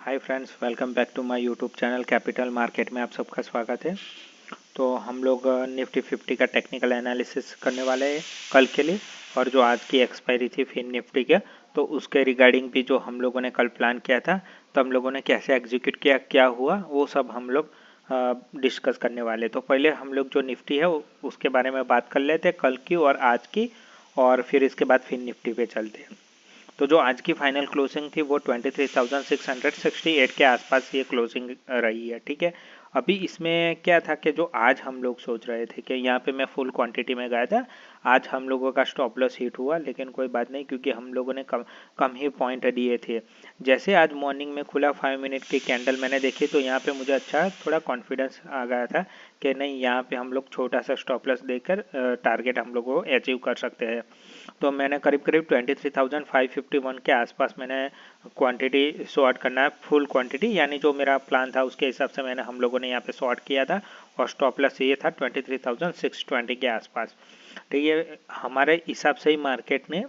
Hi friends, welcome back to my YouTube channel capital market में आप सबका स्वागत है। तो हम लोग निफ्टी 50 का टेक्निकल एनालिसिस करने वाले हैं कल के लिए, और जो आज की एक्सपायरी थी फिर निफ्टी के, तो उसके रिगार्डिंग भी जो हम लोगों ने कल प्लान किया था, तो हम लोगों ने कैसे एग्जीक्यूट किया, क्या हुआ, वो सब हम लोग डिस्कस करने वाले। तो पहले हम लोग जो निफ्टी है उसके बारे में बात कर लेते कल की और आज की, और फिर इसके बाद फिर निफ्टी पे चलते हैं। तो जो आज की फाइनल क्लोजिंग थी वो 23,668 के आसपास ये क्लोजिंग रही है। ठीक है, अभी इसमें क्या था कि जो आज हम लोग सोच रहे थे कि यहाँ पे मैं फुल क्वांटिटी में गया था, आज हम लोगों का स्टॉप लॉस हिट हुआ, लेकिन कोई बात नहीं क्योंकि हम लोगों ने कम ही पॉइंट दिए थे। जैसे आज मॉर्निंग में खुला 5 मिनट की कैंडल मैंने देखी, तो यहाँ पे मुझे अच्छा थोड़ा कॉन्फिडेंस आ गया था कि नहीं, यहाँ पे हम लोग छोटा सा स्टॉप लॉस देकर टारगेट हम लोग को अचीव कर सकते हैं। तो मैंने करीब करीब 23,551 के आसपास मैंने क्वांटिटी शॉर्ट करना है, फुल क्वांटिटी, यानी जो मेरा प्लान था उसके हिसाब से मैंने हम लोगों ने यहाँ पे शॉर्ट किया था, और स्टॉप लॉस ये था 23,620 के आसपास। ठीक है, हमारे हिसाब से ही मार्केट ने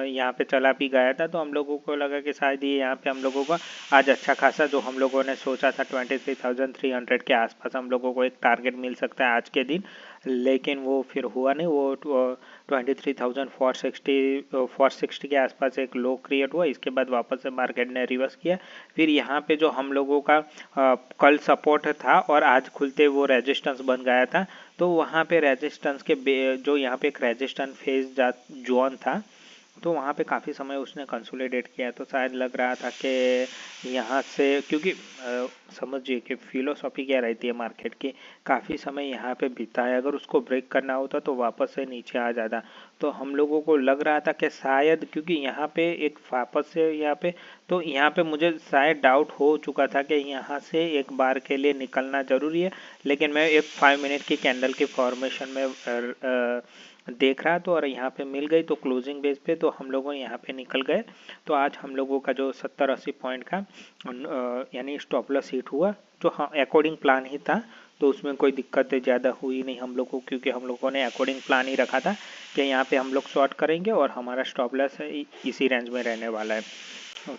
यहाँ पे चला भी गया था, तो हम लोगों को लगा कि शायद ये यहाँ पे हम लोगों को आज अच्छा खासा जो हम लोगों ने सोचा था 23,300 के आसपास हम लोगों को एक टारगेट मिल सकता है आज के दिन, लेकिन वो फिर हुआ नहीं। वो 23,460 के आसपास एक लो क्रिएट हुआ, इसके बाद वापस से मार्केट ने रिवर्स किया। फिर यहाँ पे जो हम लोगों का कल सपोर्ट था और आज खुलते वो रेजिस्टेंस बन गया था, तो वहाँ पे रेजिस्टेंस के जो यहाँ पे एक रेजिस्टेंस फेज जोन था, तो वहाँ पे काफ़ी समय उसने कंसोलिडेट किया। तो शायद लग रहा था कि यहाँ से, क्योंकि समझिए कि फिलोसॉफी क्या रहती है मार्केट की, काफ़ी समय यहाँ पे बीता है, अगर उसको ब्रेक करना होता तो वापस से नीचे आ जाता। तो हम लोगों को लग रहा था कि शायद, क्योंकि यहाँ पे एक वापस से यहाँ पे, तो यहाँ पे मुझे शायद डाउट हो चुका था कि यहाँ से एक बार के लिए निकलना ज़रूरी है, लेकिन मैं एक 5 मिनट की कैंडल की फॉर्मेशन में देख रहा तो, और यहाँ पे मिल गई तो क्लोजिंग बेस पे, तो हम लोगों यहाँ पे निकल गए। तो आज हम लोगों का जो 70-80 पॉइंट का यानी स्टॉप लॉस हिट हुआ, जो हाँ अकॉर्डिंग प्लान ही था, तो उसमें कोई दिक्कत ज़्यादा हुई नहीं हम लोग को, क्योंकि हम लोगों ने अकॉर्डिंग प्लान ही रखा था कि यहाँ पे हम लोग शॉर्ट करेंगे और हमारा स्टॉप लॉस इसी रेंज में रहने वाला है।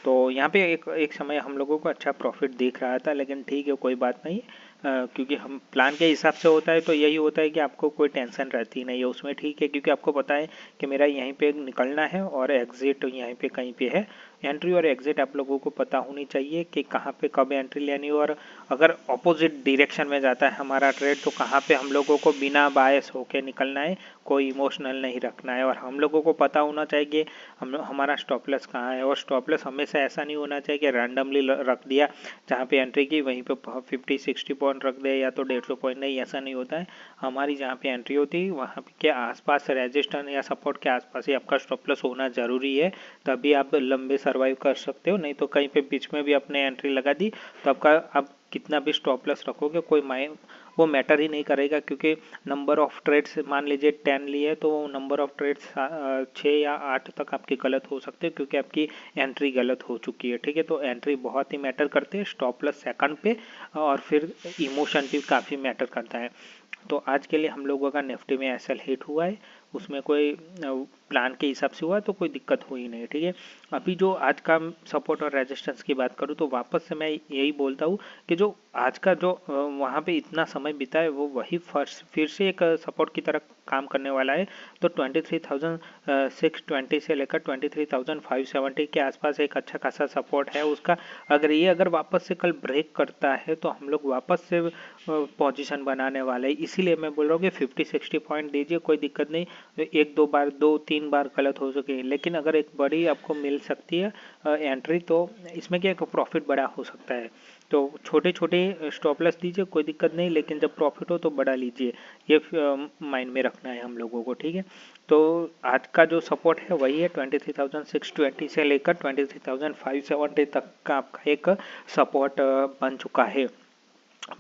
तो यहाँ पे एक समय हम लोगों को अच्छा प्रॉफिट दिख रहा था, लेकिन ठीक है, कोई बात नहीं, क्योंकि हम प्लान के हिसाब से होता है तो यही होता है कि आपको कोई टेंशन रहती नहीं है उसमें। ठीक है, क्योंकि आपको पता है कि मेरा यहीं पे निकलना है और एग्जिट यहीं पे कहीं पे है। एंट्री और एग्जिट आप लोगों को पता होनी चाहिए कि कहाँ पे कब एंट्री लेनी है, और अगर अपोजिट डायरेक्शन में जाता है हमारा ट्रेड तो कहाँ पे हम लोगों को बिना बायस होके निकलना है, कोई इमोशनल नहीं रखना है, और हम लोगों को पता होना चाहिए कि हमारा स्टॉप लॉस कहाँ है। और स्टॉप लॉस हमेशा ऐसा नहीं होना चाहिए कि रैंडमली रख दिया, जहाँ पे एंट्री की वहीं पे 50-60 पॉइंट रख दे या तो 150 पॉइंट, नहीं, ऐसा नहीं होता है। हमारी जहाँ पे एंट्री होती है वहाँ के आसपास रेजिस्टेंस या सपोर्ट के आसपास ही आपका स्टॉप लॉस होना ज़रूरी है, तभी आप लंबे सर्वाइव कर सकते हो। नहीं तो कहीं पे बीच में भी अपने एंट्री लगा दी तो आप कितना भी स्टॉप लॉस रखोगे कोई वो मैटर ही नहीं करेगा, क्योंकि नंबर ऑफ ट्रेड्स मान लीजिए 10 लिए तो नंबर ऑफ ट्रेड्स 6 या 8 तक आपकी गलत हो सकते हैं, क्योंकि आपकी एंट्री गलत हो चुकी है। ठीक है, तो एंट्री बहुत ही मैटर करते हैं, स्टॉप लॉस सेकंड पे, और फिर इमोशन भी काफ़ी मैटर करता है। तो आज के लिए हम लोगों का निफ्टी में एसएल हिट हुआ है, उसमें कोई प्लान के हिसाब से हुआ तो कोई दिक्कत हुई नहीं। ठीक है, अभी जो आज का सपोर्ट और रेजिस्टेंस की बात करूँ तो वापस से मैं यही बोलता हूँ कि जो आज का जो वहाँ पे इतना समय बिता है वो वही फिर से एक सपोर्ट की तरह काम करने वाला है। तो 23,620 से लेकर 23,570 के आसपास एक अच्छा खासा सपोर्ट है उसका। अगर वापस से कल ब्रेक करता है तो हम लोग वापस से पोजीशन बनाने वाले हैं, इसीलिए मैं बोल रहा हूँ कि 50-60 पॉइंट दीजिए, कोई दिक्कत नहीं। एक दो बार 2-3 बार गलत हो सके, लेकिन अगर एक बड़ी आपको मिल सकती है एंट्री, तो इसमें क्या प्रॉफिट बड़ा हो सकता है। तो छोटे छोटे स्टॉप लॉस दीजिए, कोई दिक्कत नहीं, लेकिन जब प्रॉफिट हो तो बड़ा लीजिए, ये माइंड में रखना है हम लोगों को। ठीक है, तो आज का जो सपोर्ट है वही है 23,620 से लेकर 23,570 तक का आपका एक सपोर्ट बन चुका है।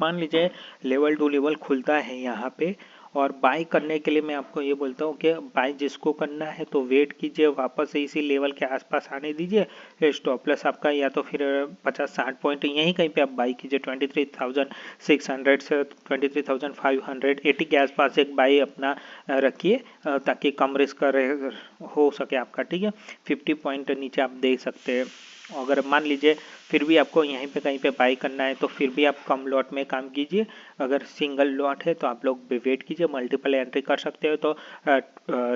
मान लीजिए लेवल टू लेवल खुलता है यहाँ पे, और बाय करने के लिए मैं आपको ये बोलता हूँ कि बाय जिसको करना है तो वेट कीजिए, वापस से इसी लेवल के आसपास आने दीजिए। स्टॉप लॉस आपका या तो फिर 50-60 पॉइंट यहीं कहीं पे आप बाय कीजिए, 23,600 से 23,580 के आसपास एक बाय अपना रखिए, ताकि कम रिस्क हो सके आपका। ठीक है, 50 पॉइंट नीचे आप दे सकते हैं। अगर मान लीजिए फिर भी आपको यहीं पे कहीं पे बाई करना है तो फिर भी आप कम लॉट में काम कीजिए। अगर सिंगल लॉट है तो आप लोग वेट कीजिए, मल्टीपल एंट्री कर सकते हो तो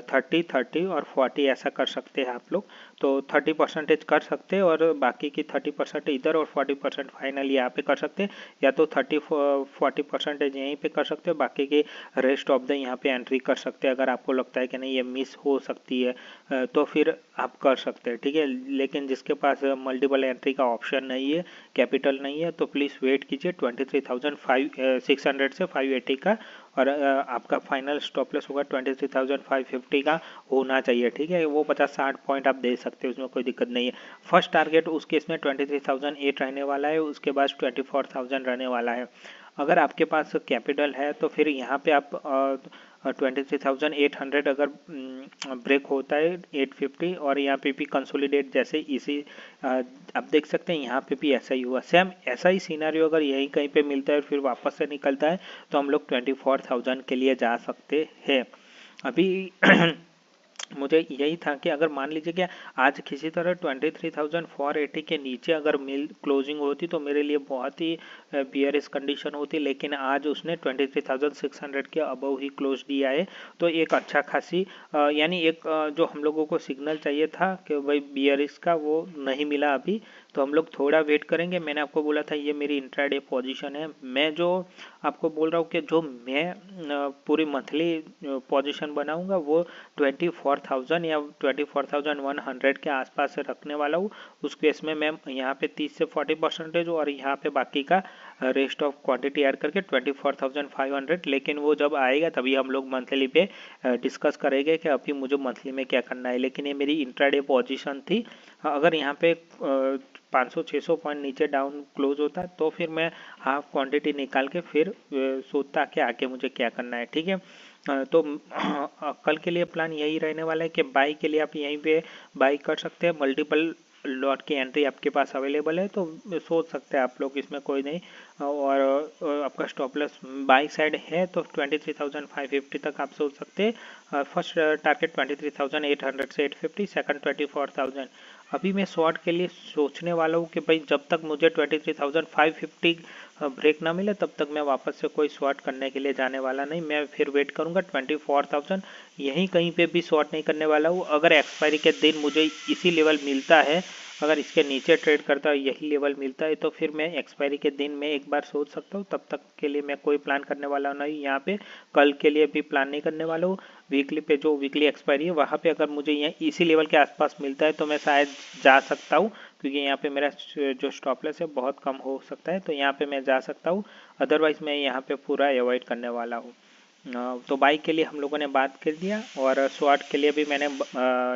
30 और 40 ऐसा कर सकते हैं आप लोग। तो 30% कर सकते हैं और बाकी की 30% इधर और 40% फाइनल यहाँ पे कर सकते हैं, या तो 30-40% यहीं पे कर सकते हो, बाकी की रेस्ट ऑफ द यहाँ पे एंट्री कर सकते हैं। अगर आपको लगता है कि नहीं ये मिस हो सकती है तो फिर आप कर सकते हैं, ठीक है। लेकिन जिसके पास मल्टीपल एंट्री का ऑप्शन नहीं है, कैपिटल नहीं है, तो प्लीज़ वेट कीजिए 23,600 से 580 का, और आपका फाइनल स्टॉप लॉस होगा 23,550 का होना चाहिए, ठीक है। वो 50-60 पॉइंट आप दे सकते हो, उसमें कोई दिक्कत नहीं है। फर्स्ट टारगेट उस केस में 23,008 रहने वाला है, उसके बाद 24,000 रहने वाला है। अगर आपके पास कैपिटल है तो फिर यहाँ पे आप 23,800 अगर ब्रेक होता है 850 और यहाँ पे भी कंसोलिडेट जैसे इसी आप देख सकते हैं यहाँ पे भी ऐसा ही हुआ, सेम ऐसा ही सिनेरियो अगर यहीं कहीं पे मिलता है फिर वापस से निकलता है तो हम लोग 24,000 के लिए जा सकते हैं। अभी मुझे यही था कि अगर मान लीजिए कि आज किसी तरह 23,480 के नीचे अगर मिल क्लोजिंग होती तो मेरे लिए बहुत ही बियरिश कंडीशन होती, लेकिन आज उसने 23,600 के अबव ही क्लोज दिया है। तो एक अच्छा खासी यानी एक जो हम लोगों को सिग्नल चाहिए था कि भाई बियरिश का, वो नहीं मिला अभी, तो हम लोग थोड़ा वेट करेंगे। मैंने आपको बोला था ये मेरी इंट्राडे पोजीशन है। मैं जो आपको बोल रहा हूँ कि जो मैं पूरी मंथली पोजीशन बनाऊंगा वो 24,000 या 24,100 के आसपास रखने वाला हूँ। उस केस में मैं यहाँ पे 30 से 40% और यहाँ पे बाकी का रेस्ट ऑफ क्वांटिटी ऐड करके 24,500। लेकिन वो जब आएगा तभी हम लोग मंथली पे डिस्कस करेंगे कि अभी मुझे मंथली में क्या करना है। लेकिन ये मेरी इंट्राडे पोजीशन थी। अगर यहाँ पे 500-600 पॉइंट नीचे डाउन क्लोज होता तो फिर मैं हाफ क्वांटिटी निकाल के फिर सोचता कि आगे मुझे क्या करना है, ठीक है। तो कल के लिए प्लान यही रहने वाला है कि बाई के लिए आप यहीं पे बाई कर सकते हैं। मल्टीपल लॉट की एंट्री आपके पास अवेलेबल है तो सोच सकते हैं आप लोग, इसमें कोई नहीं। और आपका स्टॉप लॉस बाई साइड है तो 23,550 तक आप सोच सकते हैं। फर्स्ट टारगेट 23,800 से 850, सेकंड 24,000। अभी मैं शॉर्ट के लिए सोचने वाला हूँ कि भाई जब तक मुझे 23,550 ब्रेक ना मिले तब तक मैं वापस से कोई शॉर्ट करने के लिए जाने वाला नहीं। मैं फिर वेट करूँगा 24,000, यहीं कहीं पे भी शॉर्ट नहीं करने वाला हूँ। अगर एक्सपायरी के दिन मुझे इसी लेवल मिलता है, अगर इसके नीचे ट्रेड करता है यही लेवल मिलता है तो फिर मैं एक्सपायरी के दिन में एक बार सोच सकता हूँ। तब तक के लिए मैं कोई प्लान करने वाला नहीं यहाँ पे, कल के लिए भी प्लान नहीं करने वाला हूँ। वीकली पे जो वीकली एक्सपायरी है वहाँ पे अगर मुझे यहाँ इसी लेवल के आसपास मिलता है तो मैं शायद जा सकता हूँ, क्योंकि यहाँ पे मेरा जो स्टॉप लॉस है बहुत कम हो सकता है, तो यहाँ पे मैं जा सकता हूँ। अदरवाइज मैं यहाँ पे पूरा अवॉइड करने वाला हूँ। तो बाई के लिए हम लोगों ने बात कर दिया और शॉर्ट के लिए भी मैंने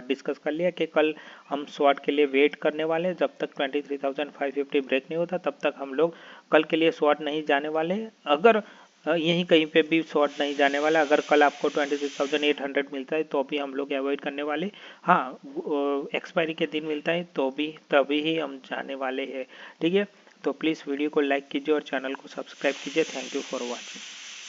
डिस्कस कर लिया कि कल हम शॉर्ट के लिए वेट करने वाले हैं। जब तक 23,550 ब्रेक नहीं होता तब तक हम लोग कल के लिए शॉर्ट नहीं जाने वाले। अगर यहीं कहीं पे भी शॉर्ट नहीं जाने वाला, अगर कल आपको 26,800 मिलता है तो भी हम लोग अवॉइड करने वाले। हाँ, एक्सपायरी के दिन मिलता है तो भी तभी ही हम जाने वाले हैं, ठीक है। तो प्लीज़ वीडियो को लाइक कीजिए और चैनल को सब्सक्राइब कीजिए। Thank you for watching.